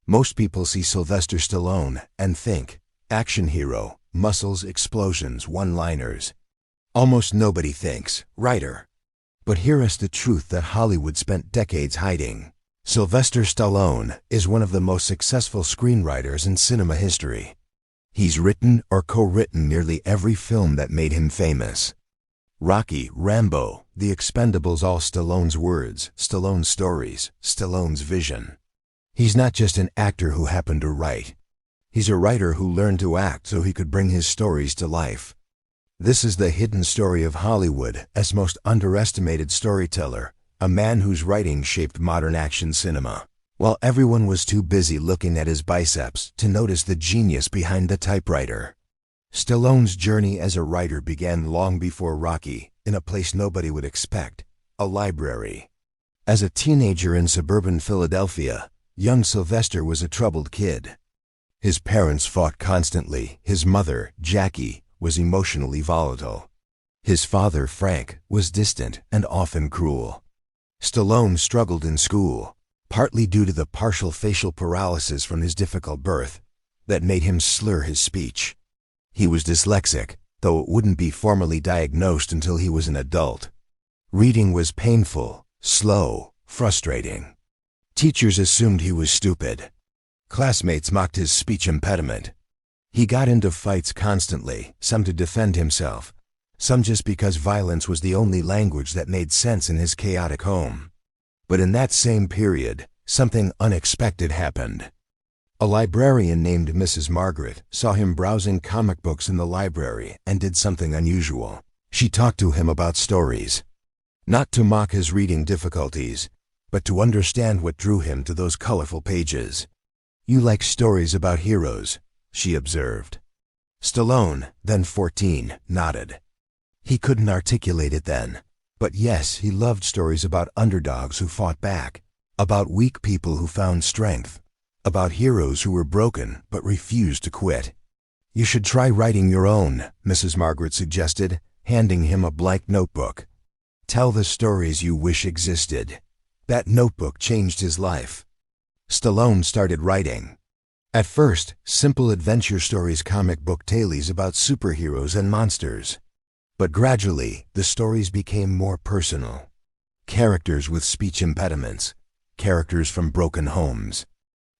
Most people see Sylvester Stallone and think, action hero, muscles, explosions, one-liners. Almost nobody thinks, writer. But here is the truth that Hollywood spent decades hiding. Sylvester Stallone is one of the most successful screenwriters in cinema history. He's written or co-written nearly every film that made him famous. Rocky, Rambo, The Expendables, all Stallone's words, Stallone's stories, Stallone's vision. He's not just an actor who happened to write. He's a writer who learned to act so he could bring his stories to life. This is the hidden story of Hollywood as most underestimated storyteller, a man whose writing shaped modern action cinema. While everyone was too busy looking at his biceps to notice the genius behind the typewriter. Stallone's journey as a writer began long before Rocky, in a place nobody would expect, a library. As a teenager in suburban Philadelphia, young Sylvester was a troubled kid. His parents fought constantly. His mother, Jackie, was emotionally volatile. His father, Frank, was distant and often cruel. Stallone struggled in school, partly due to the partial facial paralysis from his difficult birth that made him slur his speech. He was dyslexic, though it wouldn't be formally diagnosed until he was an adult. Reading was painful, slow, frustrating. Teachers assumed he was stupid. Classmates mocked his speech impediment. He got into fights constantly, some to defend himself, some just because violence was the only language that made sense in his chaotic home. But in that same period, something unexpected happened. A librarian named Mrs. Margaret saw him browsing comic books in the library and did something unusual. She talked to him about stories. Not to mock his reading difficulties, but to understand what drew him to those colorful pages. "You like stories about heroes," she observed. Stallone, then 14, nodded. He couldn't articulate it then, but yes, he loved stories about underdogs who fought back, about weak people who found strength, about heroes who were broken but refused to quit. "You should try writing your own," Mrs. Margaret suggested, handing him a blank notebook. "Tell the stories you wish existed." That notebook changed his life. Stallone started writing. At first, simple adventure stories, comic book tales about superheroes and monsters. But gradually, the stories became more personal. Characters with speech impediments, characters from broken homes,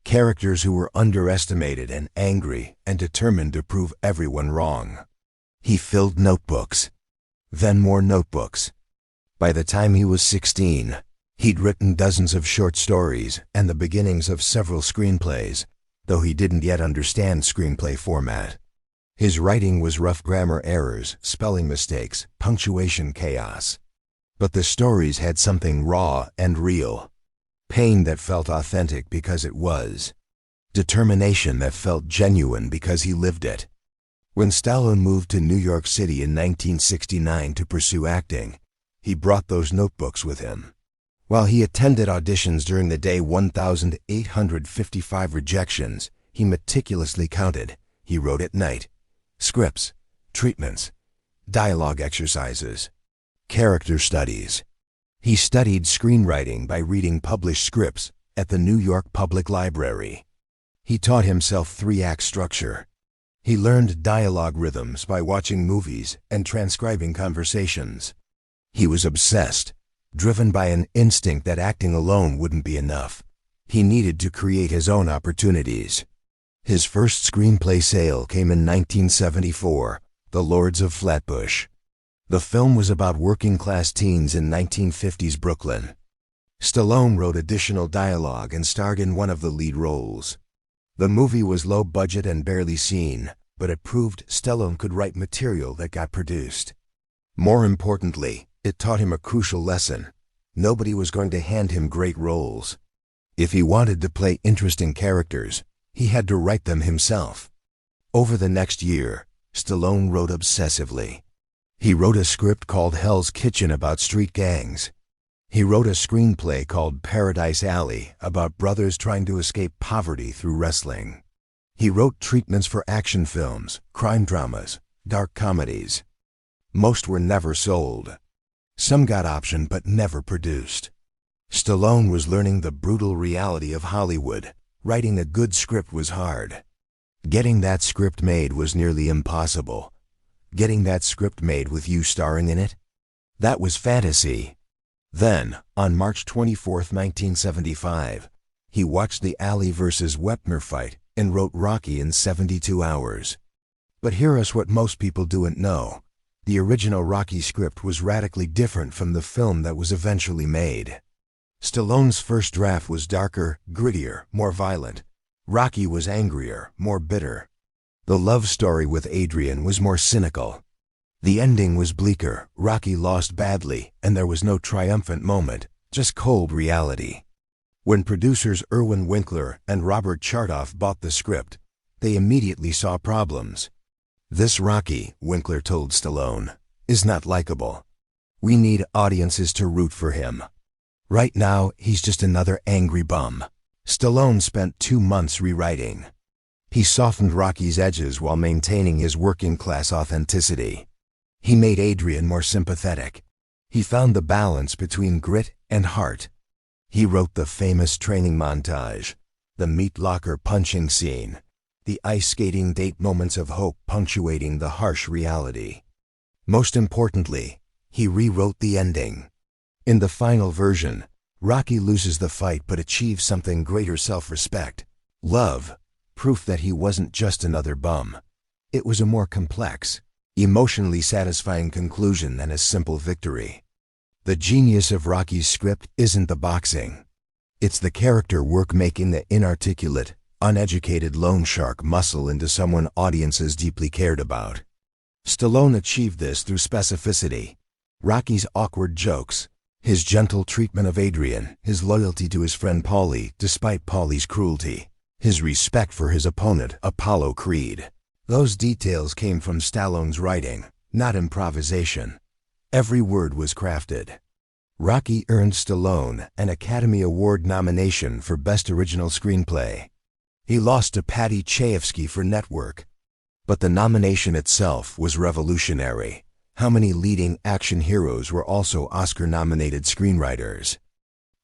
characters who were underestimated and angry and determined to prove everyone wrong. He filled notebooks, then more notebooks. By the time he was 16, he'd written dozens of short stories and the beginnings of several screenplays, though he didn't yet understand screenplay format. His writing was rough grammar errors, spelling mistakes, punctuation chaos. But the stories had something raw and real. Pain that felt authentic because it was. Determination that felt genuine because he lived it. When Stallone moved to New York City in 1969 to pursue acting, he brought those notebooks with him. While he attended auditions during the day 1,855 rejections, he meticulously counted. He wrote at night. Scripts, treatments, dialogue exercises, character studies. He studied screenwriting by reading published scripts at the New York Public Library. He taught himself 3-act structure. He learned dialogue rhythms by watching movies and transcribing conversations. He was obsessed, driven by an instinct that acting alone wouldn't be enough. He needed to create his own opportunities. His first screenplay sale came in 1974, The Lords of Flatbush. The film was about working-class teens in 1950s Brooklyn. Stallone wrote additional dialogue and starred in one of the lead roles. The movie was low budget and barely seen, but it proved Stallone could write material that got produced. More importantly, it taught him a crucial lesson. Nobody was going to hand him great roles. If he wanted to play interesting characters, he had to write them himself. Over the next year, Stallone wrote obsessively. He wrote a script called Hell's Kitchen about street gangs. He wrote a screenplay called Paradise Alley about brothers trying to escape poverty through wrestling. He wrote treatments for action films, crime dramas, dark comedies. Most were never sold. Some got optioned but never produced. Stallone was learning the brutal reality of Hollywood, Writing a good script was hard. Getting that script made was nearly impossible. Getting that script made with you starring in it? That was fantasy. Then, on March 24, 1975, he watched the Ali vs. Wepner fight and wrote Rocky in 72 hours. But here's what most people don't know. The original Rocky script was radically different from the film that was eventually made. Stallone's first draft was darker, grittier, more violent. Rocky was angrier, more bitter. The love story with Adrian was more cynical. The ending was bleaker. Rocky lost badly, and there was no triumphant moment, just cold reality. When producers Irwin Winkler and Robert Chartoff bought the script, they immediately saw problems. "This Rocky," Winkler told Stallone, "is not likable. We need audiences to root for him. Right now, he's just another angry bum." Stallone spent 2 months rewriting. He softened Rocky's edges while maintaining his working-class authenticity. He made Adrian more sympathetic. He found the balance between grit and heart. He wrote the famous training montage, the meat locker punching scene, the ice skating date moments of hope punctuating the harsh reality. Most importantly, he rewrote the ending. In the final version, Rocky loses the fight but achieves something greater: self-respect, love, proof that he wasn't just another bum. It was a more complex, emotionally satisfying conclusion than a simple victory. The genius of Rocky's script isn't the boxing. It's the character work making the inarticulate, uneducated loan shark muscle into someone audiences deeply cared about. Stallone achieved this through specificity. Rocky's awkward jokes, his gentle treatment of Adrian, his loyalty to his friend Paulie despite Paulie's cruelty, his respect for his opponent Apollo Creed. Those details came from Stallone's writing, not improvisation. Every word was crafted. Rocky earned Stallone an Academy Award nomination for Best Original Screenplay. He lost to Paddy Chayefsky for Network. But the nomination itself was revolutionary. How many leading action heroes were also Oscar-nominated screenwriters?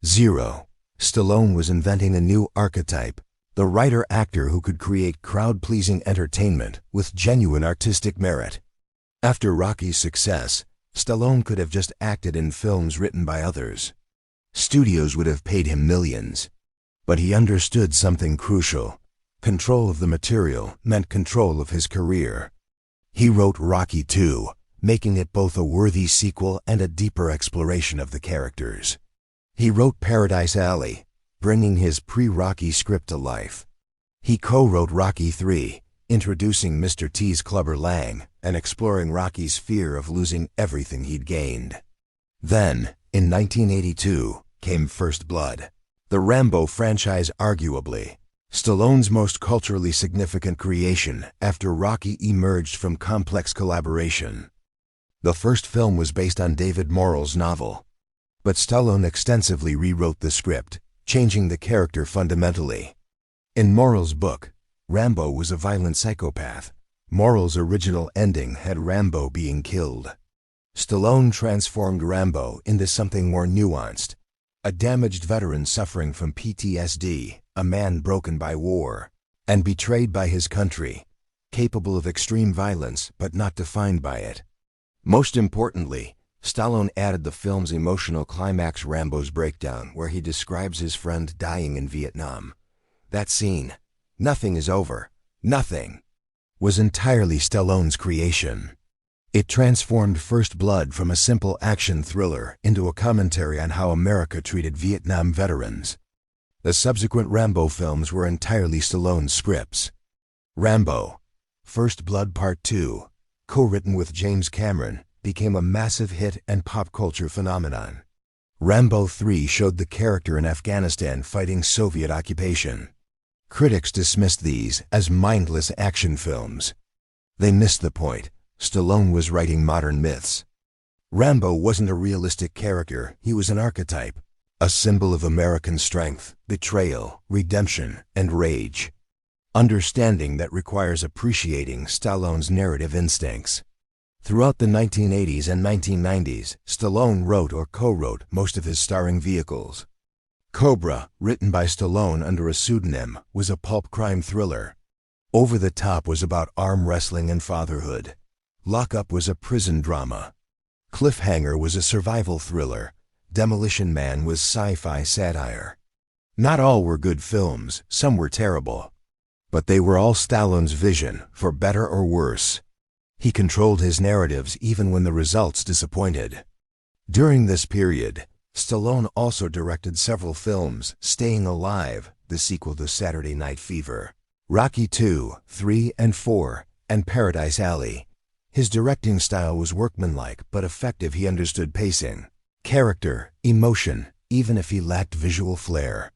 0. Stallone was inventing a new archetype, the writer-actor who could create crowd-pleasing entertainment with genuine artistic merit. After Rocky's success, Stallone could have just acted in films written by others. Studios would have paid him millions. But he understood something crucial. Control of the material meant control of his career. He wrote Rocky II, making it both a worthy sequel and a deeper exploration of the characters. He wrote Paradise Alley, bringing his pre-Rocky script to life. He co-wrote Rocky III, introducing Mr. T's Clubber Lang and exploring Rocky's fear of losing everything he'd gained. Then, in 1982, came First Blood, the Rambo franchise, arguably Stallone's most culturally significant creation after Rocky emerged from complex collaboration. The first film was based on David Morrell's novel, but Stallone extensively rewrote the script, changing the character fundamentally. In Morrell's book, Rambo was a violent psychopath. Morrell's original ending had Rambo being killed. Stallone transformed Rambo into something more nuanced, a damaged veteran suffering from PTSD, a man broken by war and betrayed by his country, capable of extreme violence but not defined by it. Most importantly, Stallone added the film's emotional climax, Rambo's breakdown, where he describes his friend dying in Vietnam. That scene, "Nothing is over, nothing," was entirely Stallone's creation. It transformed First Blood from a simple action thriller into a commentary on how America treated Vietnam veterans. The subsequent Rambo films were entirely Stallone's scripts. Rambo, First Blood Part 2, co-written with James Cameron, became a massive hit and pop culture phenomenon. Rambo 3 showed the character in Afghanistan fighting Soviet occupation. Critics dismissed these as mindless action films. They missed the point. Stallone was writing modern myths. Rambo wasn't a realistic character, he was an archetype, a symbol of American strength, betrayal, redemption, and rage. Understanding that requires appreciating Stallone's narrative instincts. Throughout the 1980s and 1990s, Stallone wrote or co-wrote most of his starring vehicles. Cobra, written by Stallone under a pseudonym, was a pulp crime thriller. Over the Top was about arm wrestling and fatherhood. Lock Up was a prison drama. Cliffhanger was a survival thriller. Demolition Man was sci-fi satire. Not all were good films, some were terrible. But they were all Stallone's vision, for better or worse. He controlled his narratives even when the results disappointed. During this period, Stallone also directed several films: Staying Alive, the sequel to Saturday Night Fever, Rocky II, III, and IV, and Paradise Alley. His directing style was workmanlike but effective. He understood pacing, character, emotion, even if he lacked visual flair.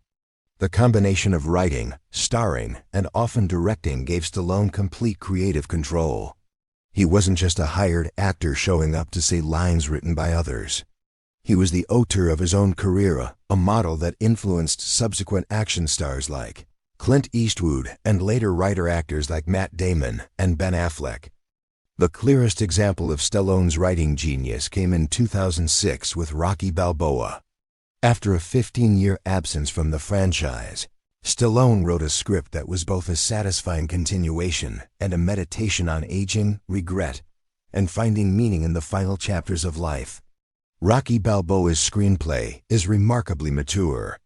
The combination of writing, starring, and often directing gave Stallone complete creative control. He wasn't just a hired actor showing up to say lines written by others. He was the auteur of his own career, a model that influenced subsequent action stars like Clint Eastwood and later writer-actors like Matt Damon and Ben Affleck. The clearest example of Stallone's writing genius came in 2006 with Rocky Balboa. After a 15-year absence from the franchise, Stallone wrote a script that was both a satisfying continuation and a meditation on aging, regret, and finding meaning in the final chapters of life. Rocky Balboa's screenplay is remarkably mature.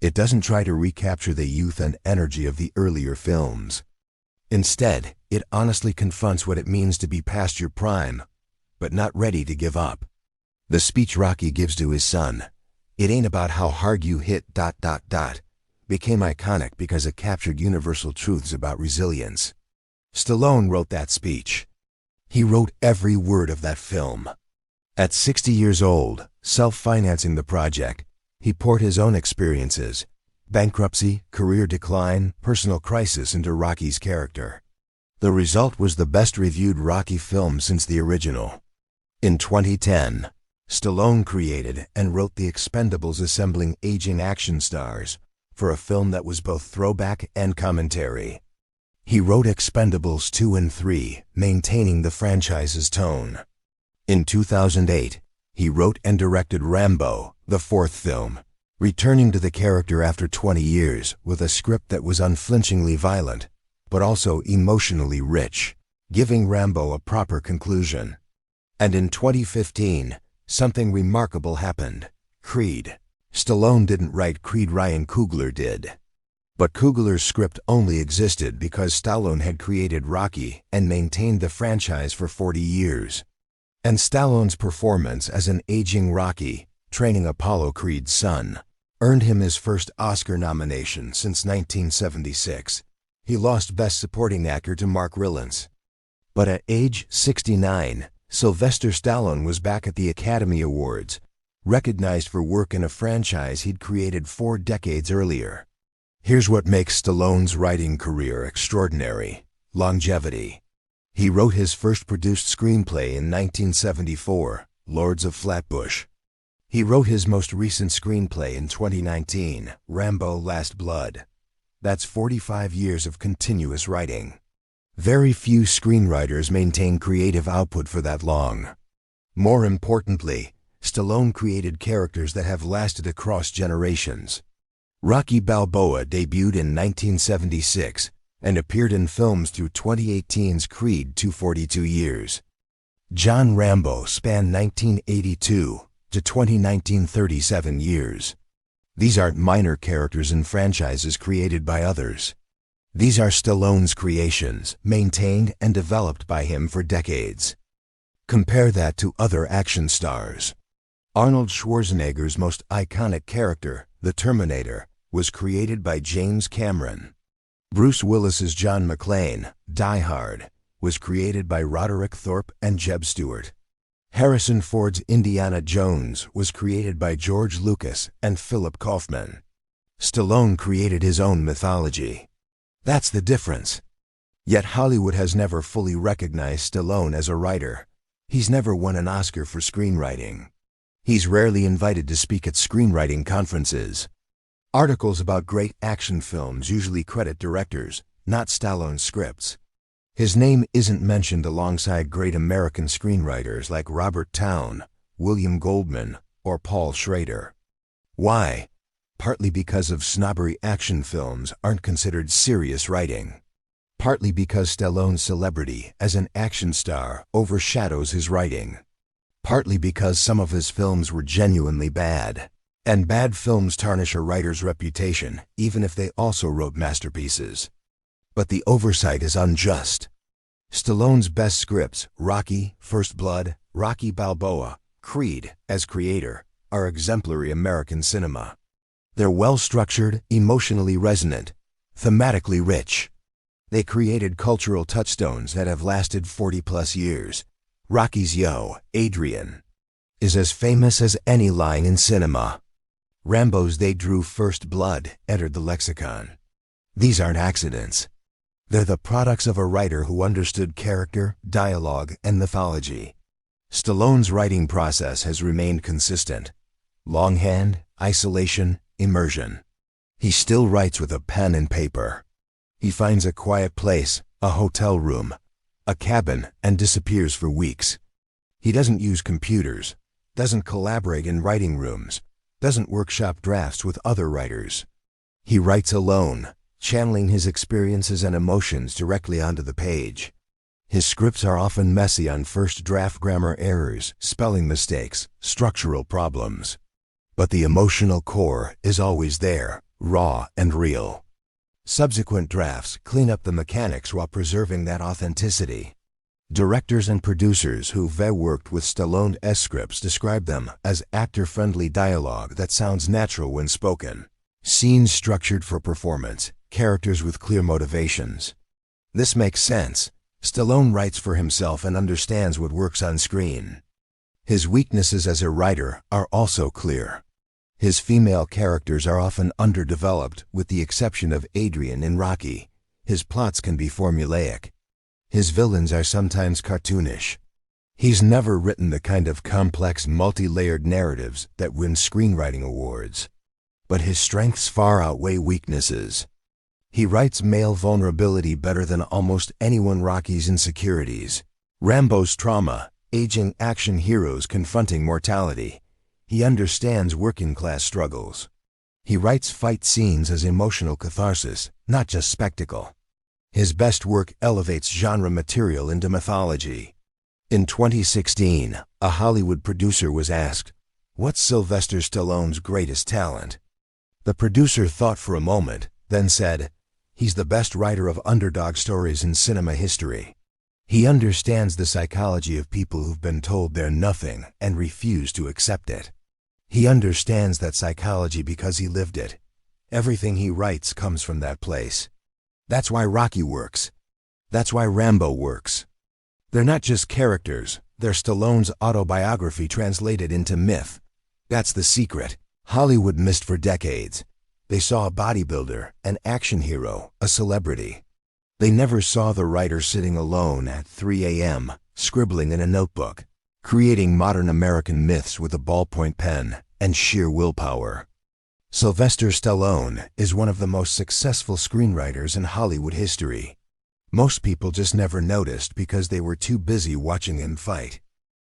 It doesn't try to recapture the youth and energy of the earlier films. Instead, it honestly confronts what it means to be past your prime, but not ready to give up. The speech Rocky gives to his son, "It ain't about how hard you hit ... became iconic because it captured universal truths about resilience. Stallone wrote that speech. He wrote every word of that film. At 60 years old, self-financing the project, he poured his own experiences, bankruptcy, career decline, personal crisis into Rocky's character. The result was the best-reviewed Rocky film since the original. In 2010, Stallone created and wrote The Expendables, assembling aging action stars for a film that was both throwback and commentary. He wrote Expendables 2 and 3, maintaining the franchise's tone. In 2008, he wrote and directed Rambo, the fourth film, returning to the character after 20 years with a script that was unflinchingly violent, but also emotionally rich, giving Rambo a proper conclusion. And in 2015, something remarkable happened: Creed. Stallone didn't write Creed, Ryan Coogler did. But Coogler's script only existed because Stallone had created Rocky and maintained the franchise for 40 years. And Stallone's performance as an aging Rocky, training Apollo Creed's son, earned him his first Oscar nomination since 1976. He lost Best Supporting Actor to Mark Rylance. But at age 69, Sylvester Stallone was back at the Academy Awards, recognized for work in a franchise he'd created 4 decades earlier. Here's what makes Stallone's writing career extraordinary: longevity. He wrote his first produced screenplay in 1974, Lords of Flatbush. He wrote his most recent screenplay in 2019, Rambo: Last Blood. That's 45 years of continuous writing. Very few screenwriters maintain creative output for that long. More importantly, Stallone created characters that have lasted across generations. Rocky Balboa debuted in 1976 and appeared in films through 2018's Creed, 242 years. John Rambo spanned 1982 to 2019, 37 years. These aren't minor characters in franchises created by others. These are Stallone's creations, maintained and developed by him for decades. Compare that to other action stars. Arnold Schwarzenegger's most iconic character, the Terminator, was created by James Cameron. Bruce Willis's John McClane, Die Hard, was created by Roderick Thorpe and Jeb Stewart. Harrison Ford's Indiana Jones was created by George Lucas and Philip Kaufman. Stallone created his own mythology. That's the difference. Yet Hollywood has never fully recognized Stallone as a writer. He's never won an Oscar for screenwriting. He's rarely invited to speak at screenwriting conferences. Articles about great action films usually credit directors, not Stallone's scripts. His name isn't mentioned alongside great American screenwriters like Robert Towne, William Goldman, or Paul Schrader. Why? partly because of snobbery action films aren't considered serious writing. Partly because Stallone's celebrity as an action star overshadows his writing. Partly because some of his films were genuinely bad. And bad films tarnish a writer's reputation, even if they also wrote masterpieces. But the oversight is unjust. Stallone's best scripts, Rocky, First Blood, Rocky Balboa, Creed, as creator, are exemplary American cinema. They're well-structured, emotionally resonant, thematically rich. They created cultural touchstones that have lasted 40-plus years. Rocky's Yo, Adrian, is as famous as any line in cinema. Rambo's They Drew First Blood entered the lexicon. These aren't accidents. They're the products of a writer who understood character, dialogue, and mythology. Stallone's writing process has remained consistent. Longhand, isolation, immersion. He still writes with a pen and paper. He finds a quiet place, a hotel room, a cabin, and disappears for weeks. He doesn't use computers, doesn't collaborate in writing rooms, doesn't workshop drafts with other writers. He writes alone, channeling his experiences and emotions directly onto the page. His scripts are often messy on first draft, grammar errors, spelling mistakes, structural problems. But the emotional core is always there, raw and real. Subsequent drafts clean up the mechanics while preserving that authenticity. Directors and producers who've worked with Stallone's scripts describe them as actor-friendly dialogue that sounds natural when spoken. Scenes structured for performance, characters with clear motivations. This makes sense. Stallone writes for himself and understands what works on screen. His weaknesses as a writer are also clear. His female characters are often underdeveloped, with the exception of Adrian in Rocky. His plots can be formulaic. His villains are sometimes cartoonish. He's never written the kind of complex, multi-layered narratives that win screenwriting awards. But his strengths far outweigh weaknesses. He writes male vulnerability better than almost anyone. Rocky's insecurities, Rambo's trauma, aging action heroes confronting mortality. He understands working-class struggles. He writes fight scenes as emotional catharsis, not just spectacle. His best work elevates genre material into mythology. In 2016, a Hollywood producer was asked, "What's Sylvester Stallone's greatest talent?" The producer thought for a moment, then said, "He's the best writer of underdog stories in cinema history. He understands the psychology of people who've been told they're nothing and refuse to accept it. He understands that psychology because he lived it. Everything he writes comes from that place. That's why Rocky works. That's why Rambo works. They're not just characters, they're Stallone's autobiography translated into myth. That's the secret. Hollywood missed for decades. They saw a bodybuilder, an action hero, a celebrity. They never saw the writer sitting alone at 3 a.m., scribbling in a notebook, creating modern American myths with a ballpoint pen and sheer willpower. Sylvester Stallone is one of the most successful screenwriters in Hollywood history. Most people just never noticed because they were too busy watching him fight.